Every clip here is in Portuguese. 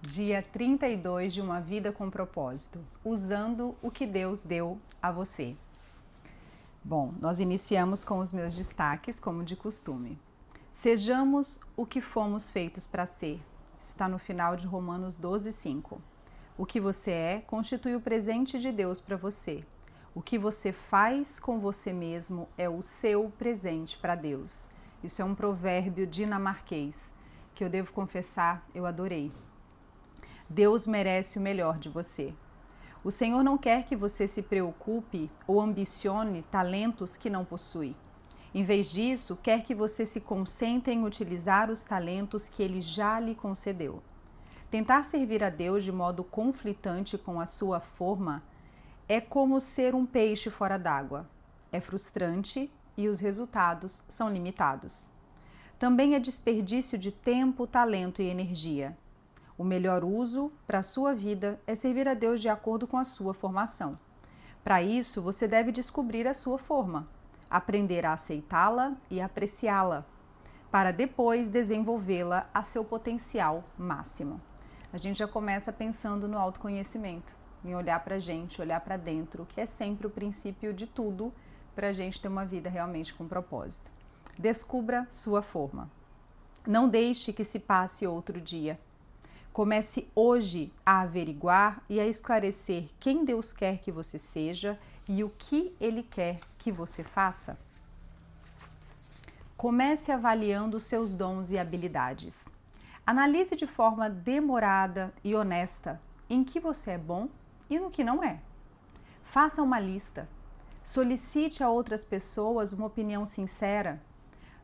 Dia 32 de uma vida com propósito, usando o que Deus deu a você. Bom, nós iniciamos com os meus destaques, como de costume. Sejamos o que fomos feitos para ser. Isso está no final de Romanos 12:5. O que você é constitui o presente de Deus para você. O que você faz com você mesmo é o seu presente para Deus. Isso é um provérbio dinamarquês, que eu devo confessar, eu adorei. Deus merece o melhor de você. O Senhor não quer que você se preocupe ou ambicione talentos que não possui. Em vez disso, quer que você se concentre em utilizar os talentos que Ele já lhe concedeu. Tentar servir a Deus de modo conflitante com a sua forma é como ser um peixe fora d'água. É frustrante e os resultados são limitados. Também é desperdício de tempo, talento e energia. O melhor uso para a sua vida é servir a Deus de acordo com a sua formação. Para isso, você deve descobrir a sua forma, aprender a aceitá-la e apreciá-la, para depois desenvolvê-la a seu potencial máximo. A gente já começa pensando no autoconhecimento, em olhar para a gente, olhar para dentro, que é sempre o princípio de tudo para a gente ter uma vida realmente com propósito. Descubra sua forma. Não deixe que se passe outro dia. Comece hoje a averiguar e a esclarecer quem Deus quer que você seja e o que Ele quer que você faça. Comece avaliando seus dons e habilidades. Analise de forma demorada e honesta em que você é bom e no que não é. Faça uma lista. Solicite a outras pessoas uma opinião sincera.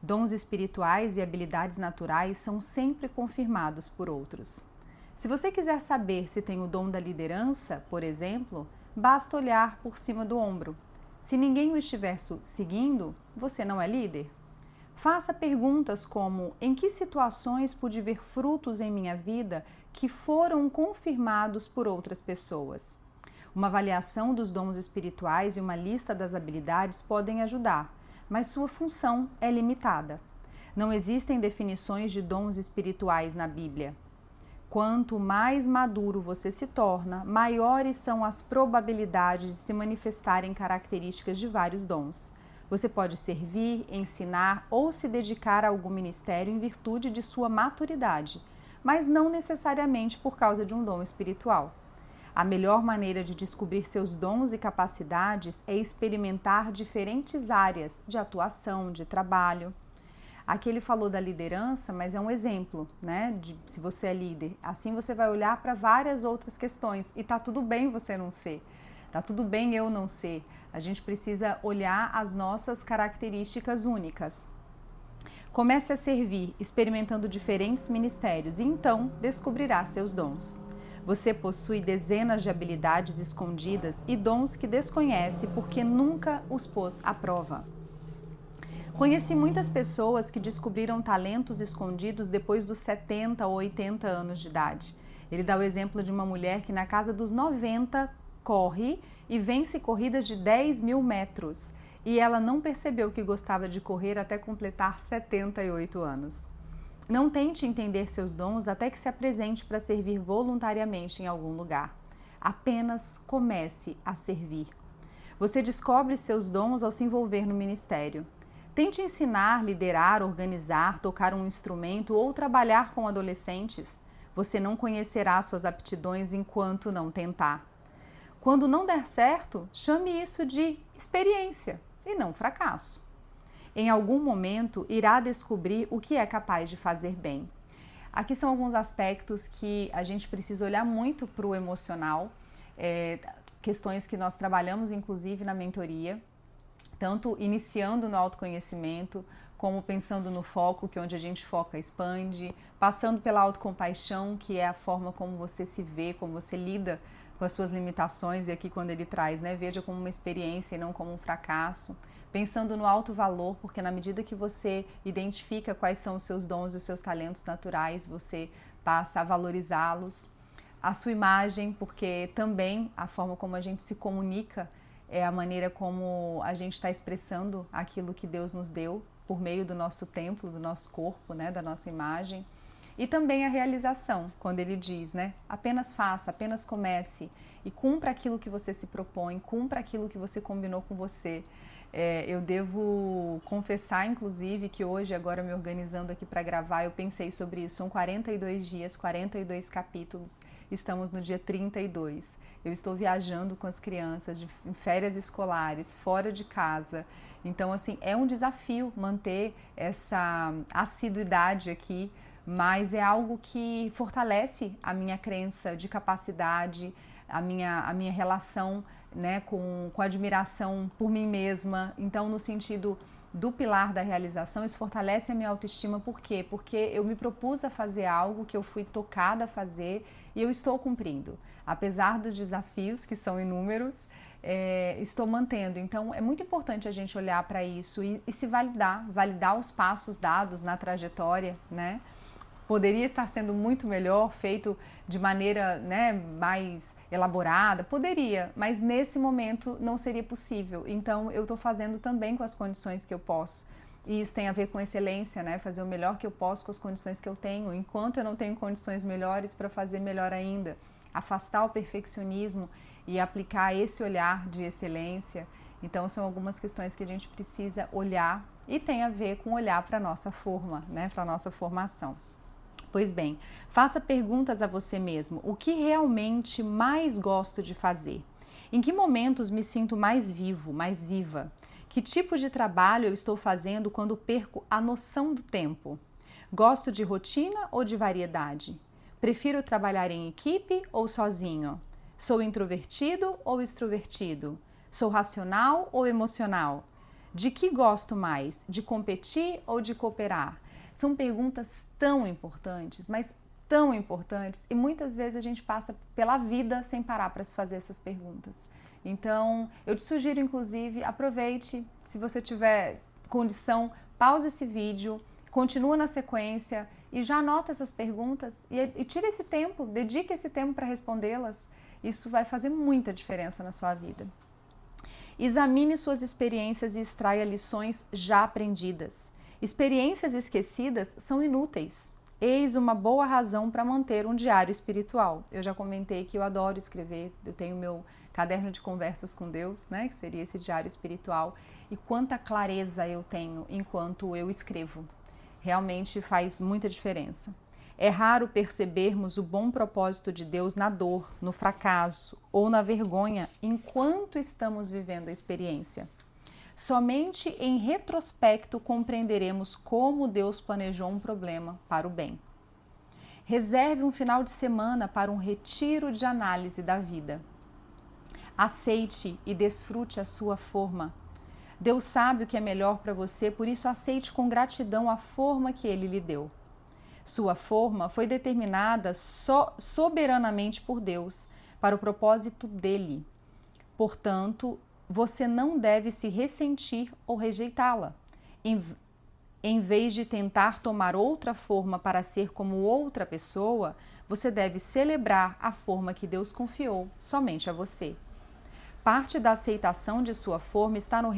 Dons espirituais e habilidades naturais são sempre confirmados por outros. Se você quiser saber se tem o dom da liderança, por exemplo, basta olhar por cima do ombro. Se ninguém o estiver seguindo, você não é líder. Faça perguntas como: em que situações pude ver frutos em minha vida que foram confirmados por outras pessoas? Uma avaliação dos dons espirituais e uma lista das habilidades podem ajudar, mas sua função é limitada. Não existem definições de dons espirituais na Bíblia. Quanto mais maduro você se torna, maiores são as probabilidades de se manifestarem características de vários dons. Você pode servir, ensinar ou se dedicar a algum ministério em virtude de sua maturidade, mas não necessariamente por causa de um dom espiritual. A melhor maneira de descobrir seus dons e capacidades é experimentar diferentes áreas de atuação, de trabalho. Aqui ele falou da liderança, mas é um exemplo, né? Se você é líder, assim você vai olhar para várias outras questões e tá tudo bem você não ser, tá tudo bem eu não ser. A gente precisa olhar as nossas características únicas. Comece a servir, experimentando diferentes ministérios e então descobrirá seus dons. Você possui dezenas de habilidades escondidas e dons que desconhece porque nunca os pôs à prova. Conheci muitas pessoas que descobriram talentos escondidos depois dos 70 ou 80 anos de idade. Ele dá o exemplo de uma mulher que na casa dos 90 corre e vence corridas de 10 mil metros. E ela não percebeu que gostava de correr até completar 78 anos. Não tente entender seus dons até que se apresente para servir voluntariamente em algum lugar. Apenas comece a servir. Você descobre seus dons ao se envolver no ministério. Tente ensinar, liderar, organizar, tocar um instrumento ou trabalhar com adolescentes. Você não conhecerá suas aptidões enquanto não tentar. Quando não der certo, chame isso de experiência e não fracasso. Em algum momento, irá descobrir o que é capaz de fazer bem. Aqui são alguns aspectos que a gente precisa olhar muito para o emocional, questões que nós trabalhamos inclusive na mentoria, tanto iniciando no autoconhecimento, como pensando no foco, que é onde a gente foca expande, passando pela autocompaixão, que é a forma como você se vê, como você lida com as suas limitações, e aqui quando ele traz, né, veja como uma experiência e não como um fracasso, pensando no alto valor, porque na medida que você identifica quais são os seus dons e os seus talentos naturais, você passa a valorizá-los, a sua imagem, porque também a forma como a gente se comunica é a maneira como a gente está expressando aquilo que Deus nos deu por meio do nosso templo, do nosso corpo, né, da nossa imagem. E também a realização, quando ele diz, né? Apenas faça, apenas comece e cumpra aquilo que você se propõe, cumpra aquilo que você combinou com você. Eu devo confessar, inclusive, que hoje, agora me organizando aqui para gravar, eu pensei sobre isso. São 42 dias, 42 capítulos, estamos no dia 32. Eu estou viajando com as crianças em férias escolares, fora de casa. Então, assim, é um desafio manter essa assiduidade aqui, mas é algo que fortalece a minha crença de capacidade, a minha relação, né, com admiração por mim mesma. Então, no sentido do pilar da realização, isso fortalece a minha autoestima. Por quê? Porque eu me propus a fazer algo que eu fui tocada a fazer e eu estou cumprindo. Apesar dos desafios, que são inúmeros, estou mantendo. Então, é muito importante a gente olhar para isso e se validar os passos dados na trajetória, né? Poderia estar sendo muito melhor, feito de maneira, né, mais elaborada, poderia, mas nesse momento não seria possível. Então eu estou fazendo também com as condições que eu posso. E isso tem a ver com excelência, né? Fazer o melhor que eu posso com as condições que eu tenho, enquanto eu não tenho condições melhores para fazer melhor ainda. Afastar o perfeccionismo e aplicar esse olhar de excelência. Então são algumas questões que a gente precisa olhar e tem a ver com olhar para a nossa forma, né? Para a nossa formação. Pois bem, faça perguntas a você mesmo. O que realmente mais gosto de fazer? Em que momentos me sinto mais vivo, mais viva? Que tipo de trabalho eu estou fazendo quando perco a noção do tempo? Gosto de rotina ou de variedade? Prefiro trabalhar em equipe ou sozinho? Sou introvertido ou extrovertido? Sou racional ou emocional? De que gosto mais? De competir ou de cooperar? São perguntas tão importantes, mas tão importantes, e muitas vezes a gente passa pela vida sem parar para se fazer essas perguntas. Então, eu te sugiro, inclusive, aproveite, se você tiver condição, pause esse vídeo, continua na sequência e já anota essas perguntas e tira esse tempo, dedique esse tempo para respondê-las. Isso vai fazer muita diferença na sua vida. Examine suas experiências e extraia lições já aprendidas. Experiências esquecidas são inúteis. Eis uma boa razão para manter um diário espiritual. Eu já comentei que eu adoro escrever, eu tenho meu caderno de conversas com Deus, né, que seria esse diário espiritual, e quanta clareza eu tenho enquanto eu escrevo. Realmente faz muita diferença. É raro percebermos o bom propósito de Deus na dor, no fracasso ou na vergonha enquanto estamos vivendo a experiência. Somente em retrospecto compreenderemos como Deus planejou um problema para o bem. Reserve um final de semana para um retiro de análise da vida. Aceite e desfrute a sua forma. Deus sabe o que é melhor para você, por isso aceite com gratidão a forma que Ele lhe deu. Sua forma foi determinada soberanamente por Deus, para o propósito dele. Portanto, você não deve se ressentir ou rejeitá-la. Em vez de tentar tomar outra forma para ser como outra pessoa, você deve celebrar a forma que Deus confiou somente a você. Parte da aceitação de sua forma está no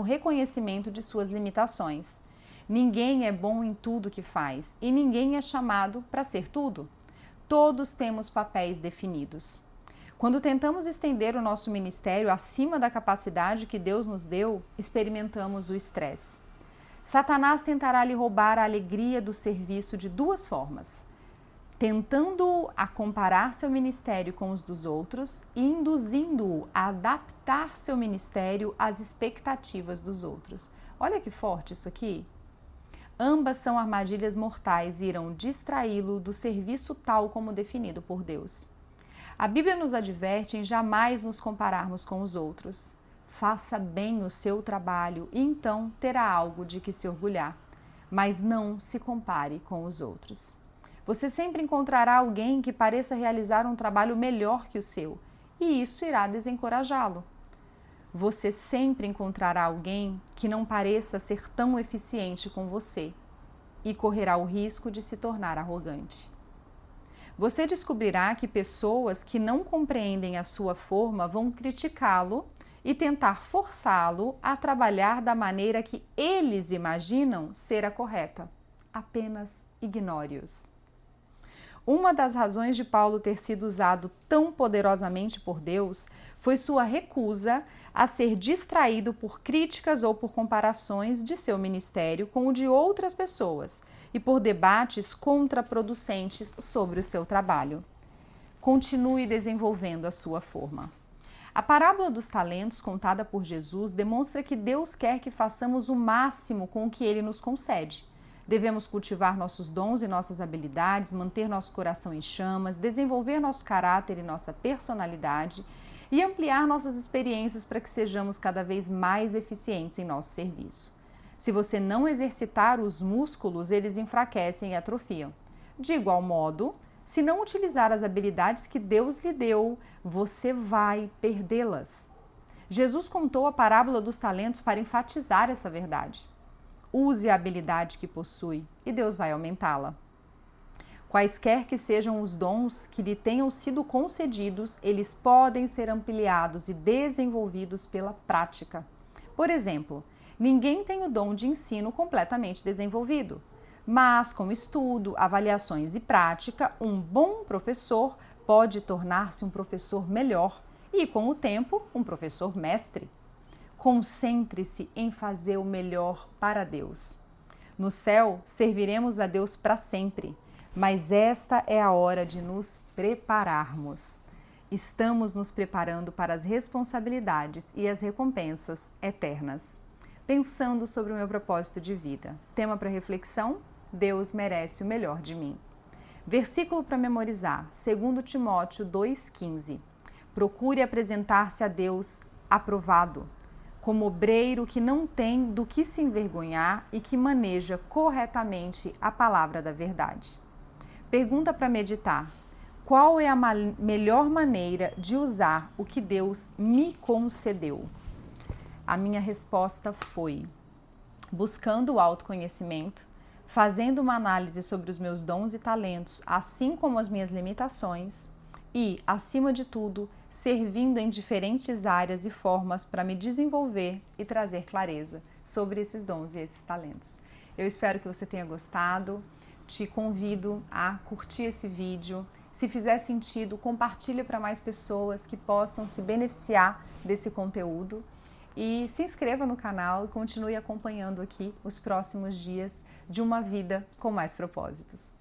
reconhecimento de suas limitações. Ninguém é bom em tudo que faz e ninguém é chamado para ser tudo. Todos temos papéis definidos. Quando tentamos estender o nosso ministério acima da capacidade que Deus nos deu, experimentamos o estresse. Satanás tentará lhe roubar a alegria do serviço de duas formas: tentando-o a comparar seu ministério com os dos outros e induzindo-o a adaptar seu ministério às expectativas dos outros. Olha que forte isso aqui! Ambas são armadilhas mortais e irão distraí-lo do serviço tal como definido por Deus. A Bíblia nos adverte em jamais nos compararmos com os outros. Faça bem o seu trabalho e então terá algo de que se orgulhar. Mas não se compare com os outros. Você sempre encontrará alguém que pareça realizar um trabalho melhor que o seu, e isso irá desencorajá-lo. Você sempre encontrará alguém que não pareça ser tão eficiente com você, e correrá o risco de se tornar arrogante. Você descobrirá que pessoas que não compreendem a sua forma vão criticá-lo e tentar forçá-lo a trabalhar da maneira que eles imaginam ser a correta. apenas ignore-os. Uma das razões de Paulo ter sido usado tão poderosamente por Deus foi sua recusa a ser distraído por críticas ou por comparações de seu ministério com o de outras pessoas e por debates contraproducentes sobre o seu trabalho. Continue desenvolvendo a sua forma. A parábola dos talentos contada por Jesus demonstra que Deus quer que façamos o máximo com o que Ele nos concede. Devemos cultivar nossos dons e nossas habilidades, manter nosso coração em chamas, desenvolver nosso caráter e nossa personalidade e ampliar nossas experiências para que sejamos cada vez mais eficientes em nosso serviço. Se você não exercitar os músculos, eles enfraquecem e atrofiam. De igual modo, se não utilizar as habilidades que Deus lhe deu, você vai perdê-las. Jesus contou a parábola dos talentos para enfatizar essa verdade. Use a habilidade que possui e Deus vai aumentá-la. Quaisquer que sejam os dons que lhe tenham sido concedidos, eles podem ser ampliados e desenvolvidos pela prática. Por exemplo, ninguém tem o dom de ensino completamente desenvolvido, mas com estudo, avaliações e prática, um bom professor pode tornar-se um professor melhor e, com o tempo, um professor mestre. Concentre-se em fazer o melhor para Deus. No céu, serviremos a Deus para sempre, mas esta é a hora de nos prepararmos. Estamos nos preparando para as responsabilidades e as recompensas eternas. Pensando sobre o meu propósito de vida. Tema para reflexão: Deus merece o melhor de mim. Versículo para memorizar: 2 Timóteo 2,15. Procure apresentar-se a Deus aprovado, como obreiro que não tem do que se envergonhar e que maneja corretamente a palavra da verdade. Pergunta para meditar: qual é a melhor maneira de usar o que Deus me concedeu? A minha resposta foi: buscando o autoconhecimento, fazendo uma análise sobre os meus dons e talentos, assim como as minhas limitações, e, acima de tudo, servindo em diferentes áreas e formas para me desenvolver e trazer clareza sobre esses dons e esses talentos. Eu espero que você tenha gostado. Te convido a curtir esse vídeo. Se fizer sentido, compartilhe para mais pessoas que possam se beneficiar desse conteúdo. E se inscreva no canal e continue acompanhando aqui os próximos dias de uma vida com mais propósitos.